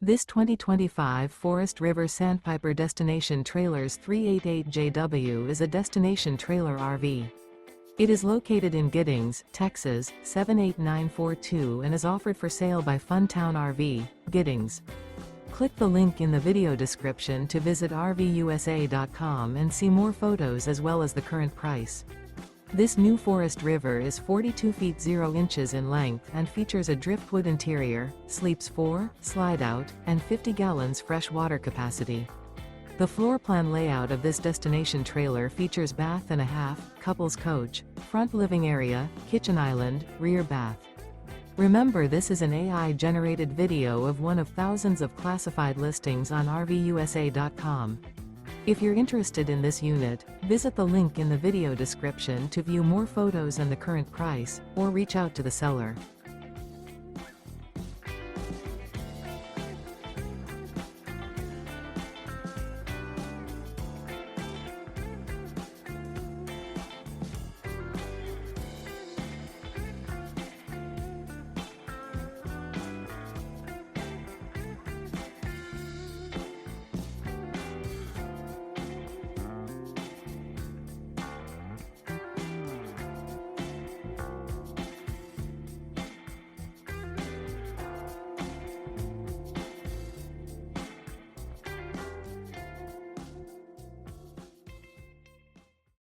This 2025 Forest River Sandpiper Destination Trailers 388JW is a destination trailer RV. It is located in Giddings, Texas, 78942 and is offered for sale by Funtown RV, Giddings. Click the link in the video description to visit RVUSA.com and see more photos as well as the current price. This new Forest River is 42 feet 0 inches in length and features a driftwood interior, sleeps 4, slide-out, and 50 gallons fresh water capacity. The floor plan layout of this destination trailer features bath and a half, couples coach, front living area, kitchen island, rear bath. Remember, this is an AI-generated video of one of thousands of classified listings on RVUSA.com. If you're interested in this unit, visit the link in the video description to view more photos and the current price, or reach out to the seller.